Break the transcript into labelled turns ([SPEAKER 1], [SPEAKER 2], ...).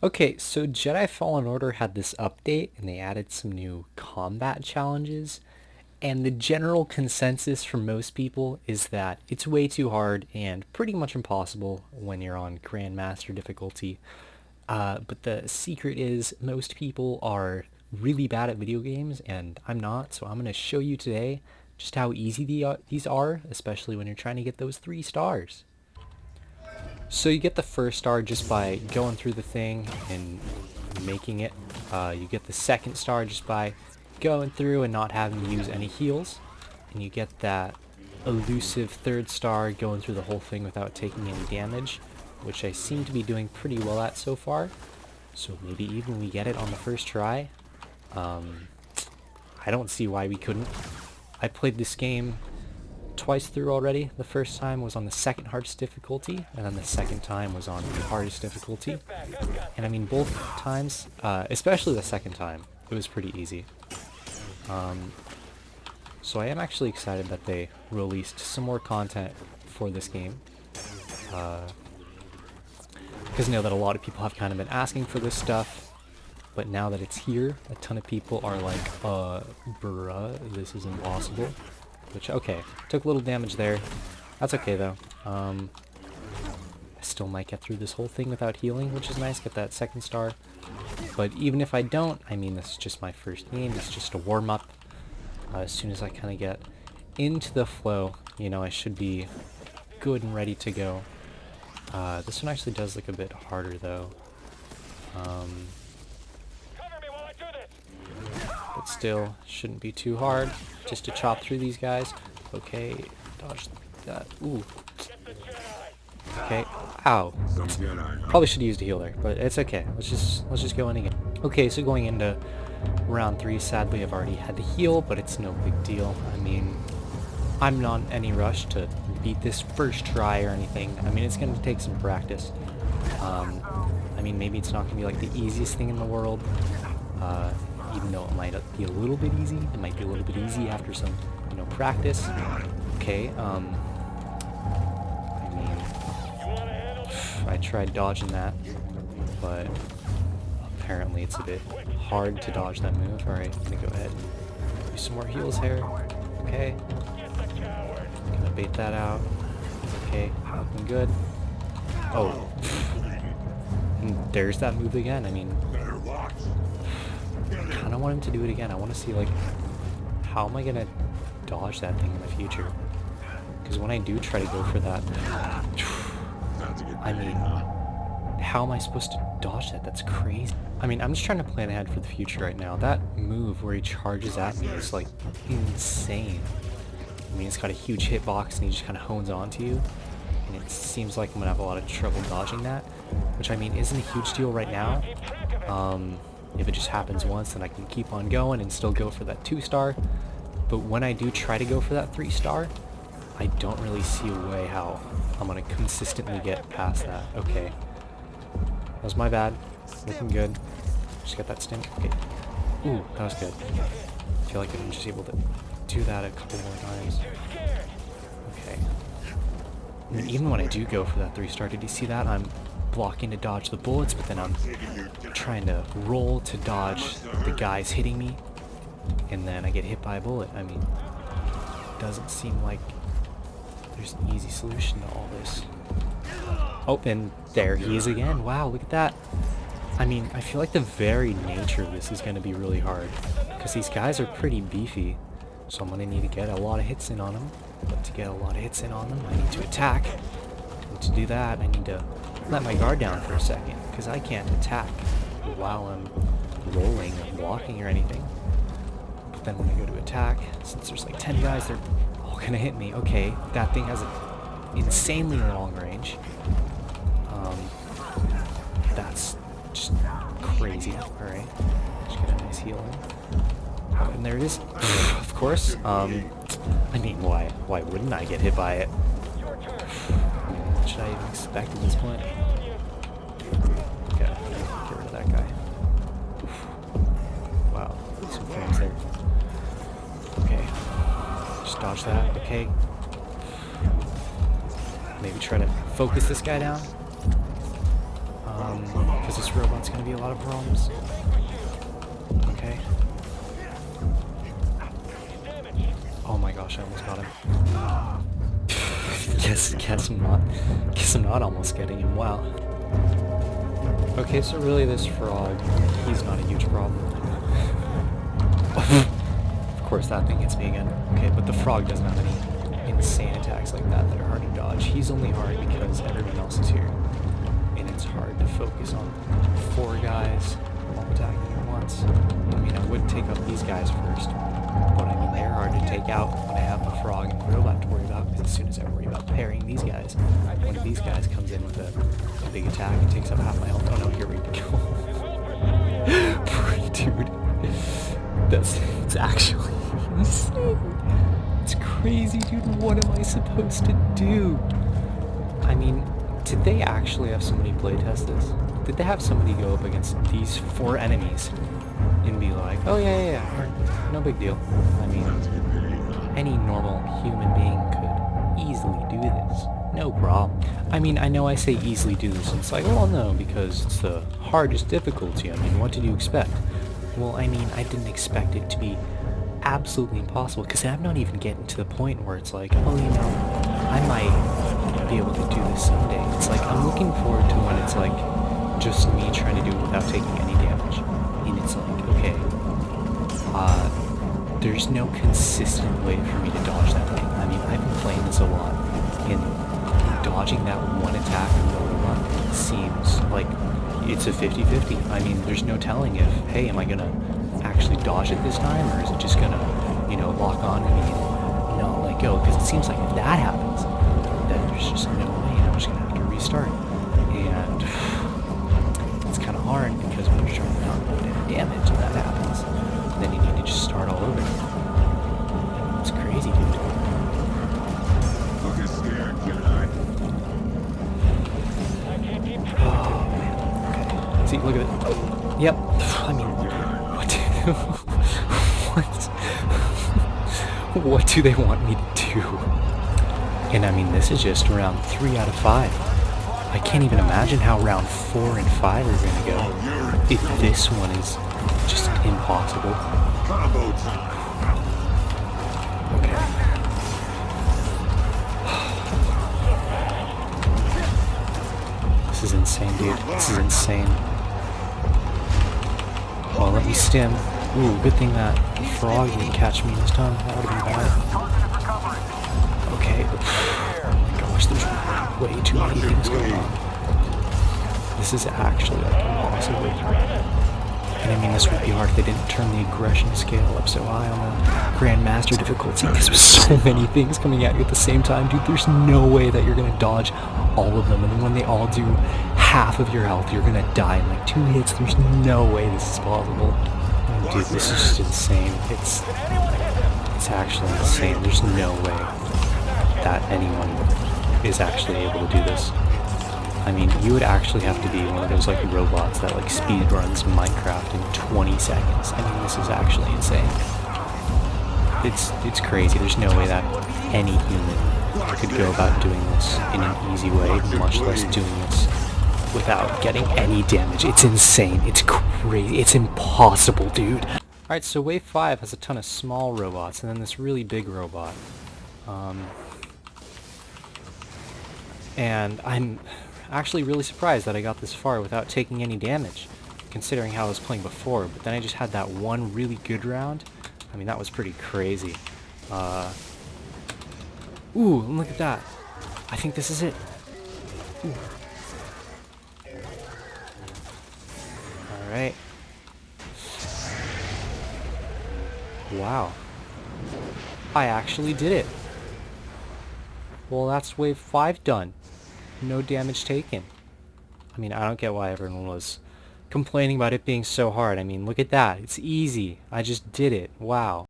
[SPEAKER 1] Okay, so Jedi Fallen Order had this update and they added some new combat challenges. And the general consensus from most people is that it's way too hard and pretty much impossible when you're on Grandmaster difficulty. But the secret is most people are really bad at video games and I'm not, so I'm going to show you today just how easy these are, especially when you're trying to get those 3 stars. So you get the first star just by going through the thing and making it. You get the second star just by going through and not having to use any heals. And you get that elusive third star going through the whole thing without taking any damage, which I seem to be doing pretty well at so far. So maybe even we get it on the first try. I don't see why we couldn't. I played this game twice through already. The first time was on the second hardest difficulty, and then the second time was on the hardest difficulty. And I mean, both times, especially the second time, it was pretty easy. So I am actually excited that they released some more content for this game. Because I know that a lot of people have kind of been asking for this stuff, but now that it's here, a ton of people are like, bruh, this is impossible. Which, okay, took a little damage there. That's okay though. I still might get through this whole thing without healing, which is nice, get that second star. But even if I don't, I mean, this is just my first game, it's just a warm-up. As soon as I kind of get into the flow, you know, I should be good and ready to go. This one actually does look a bit harder though. But still, shouldn't be too hard, just to chop through these guys. Okay, dodge that. Ooh. Okay. Ow. Probably should have used a heal there, but it's okay. Let's just go in again. Okay, so going into round 3, sadly I've already had the heal, but it's no big deal. I mean, I'm not in any rush to beat this first try or anything. I mean, it's going to take some practice. I mean, maybe it's not going to be like the easiest thing in the world. Even though it might be a little bit easy, it might be a little bit easy after some, you know, practice. Okay, I mean, I tried dodging that, but apparently it's a bit hard to dodge that move. Alright, I'm gonna go ahead and do some more heals here. Okay, gonna bait that out. Okay, looking good. Oh, and there's that move again. I mean, I don't want him to do it again. I want to see, like, how am I going to dodge that thing in the future? Because when I do try to go for that, I mean, how am I supposed to dodge that? That's crazy. I mean, I'm just trying to plan ahead for the future right now. That move where he charges at me is, like, insane. I mean, it's got a huge hitbox and he just kind of hones onto you. And it seems like I'm going to have a lot of trouble dodging that, which, I mean, isn't a huge deal right now. If it just happens once, then I can keep on going and still go for that 2-star. But when I do try to go for that 3-star, I don't really see a way how I'm going to consistently get past that. Okay. That was my bad. Looking good. Just got that stint. Okay. Ooh, that was good. I feel like I'm just able to do that a couple more times. Okay. I mean, even when I do go for that 3-star, did you see that? I'm blocking to dodge the bullets, but then I'm trying to roll to dodge the guys hitting me, and then I get hit by a bullet. I mean, it doesn't seem like there's an easy solution to all this. Oh, and there he is again. Wow, look at that. I mean, I feel like the very nature of this is going to be really hard, because these guys are pretty beefy, so I'm going to need to get a lot of hits in on them. But to get a lot of hits in on them, I need to attack. And to do that, I need to let my guard down for a second, because I can't attack while I'm rolling or blocking or anything. But then when I go to attack, since there's like 10 guys, they're all gonna hit me. Okay, that thing has an insanely long range. That's just crazy. Alright, just get a nice heal in. Oh, and there it is. Of course. I mean, why wouldn't I get hit by it? What should I even expect at this point? Okay, get rid of that guy. Wow, some frames there. Okay, just dodge that. Okay. Maybe try to focus this guy down. Because this robot's gonna be a lot of problems. Okay. Oh my gosh, I almost got him. Guess I'm not almost getting him. Wow. Okay, so really this frog, he's not a huge problem. Of course that thing hits me again. Okay, but the frog doesn't have any insane attacks like that that are hard to dodge. He's only hard because everyone else is here. And it's hard to focus on 4 guys all attacking at once. I mean, I would take up these guys first, but I mean, they're hard to take out when I have the frog and the robot to worry about, because as soon as I worry about parrying these guys, one of these guys comes in with a big attack and takes up half my health. Oh no, here we go. Dude, it's actually insane. It's crazy, dude. What am I supposed to do? I mean, did they actually have somebody playtest this? Did they have somebody go up against these 4 enemies and be like, oh yeah, no big deal? I mean, any normal human being could easily do this. No problem. I mean, I know I say easily do this, and it's like, well, no, because it's the hardest difficulty. I mean, what did you expect? Well, I mean, I didn't expect it to be absolutely impossible, because I'm not even getting to the point where it's like, oh, you know, I might be able to do this someday. It's like, I'm looking forward to when it's like, just me trying to do it without taking any damage. And it's like, okay, there's no consistent way for me to dodge that thing. I mean, I've been playing this a lot, and dodging that one attack from the robot seems like it's a 50-50. I mean, there's no telling if, hey, am I gonna actually dodge it this time, or is it just gonna, you know, lock on to me and not let go? Because it seems like if that happens, then there's just no way, and I'm just gonna have to restart. And it's kind of hard, because when you're trying to not put any damage and that happens, then you need to just start all over. It's crazy, dude. Oh, man. Okay. See, look at it. Yep. I mean, what do they want me to do? And I mean, this is just round 3 out of 5. I can't even imagine how round 4 and 5 are gonna go if this one is just impossible. Okay. This is insane, dude. This is insane. Well, let me stim. Ooh, good thing that frog didn't catch me this time. That would have been bad. Okay. Oh my gosh, there's way too many things going on. This is actually like impossible. And I mean, this would be hard if they didn't turn the aggression scale up so high on the Grandmaster difficulty, because there's so many things coming at you at the same time, dude. There's no way that you're gonna dodge all of them, and then when they all do half of your health, you're gonna die in like 2 hits. There's no way this is possible. And dude, this is just insane. It's actually insane. There's no way that anyone is actually able to do this. I mean, you would actually have to be one of those like robots that like speed runs Minecraft in 20 seconds. I mean, this is actually insane. It's crazy. There's no way that any human could go about doing this in an easy way, much less doing this without getting any damage. It's insane. It's crazy. It's impossible, dude. Alright, so wave 5 has a ton of small robots, and then this really big robot. And I'm actually really surprised that I got this far without taking any damage, considering how I was playing before. But then I just had that one really good round. I mean, that was pretty crazy. Ooh, look at that. I think this is it. Ooh. Alright. Wow. I actually did it. Well, that's wave 5 done. No damage taken. I mean, I don't get why everyone was complaining about it being so hard. I mean, look at that. It's easy. I just did it. Wow.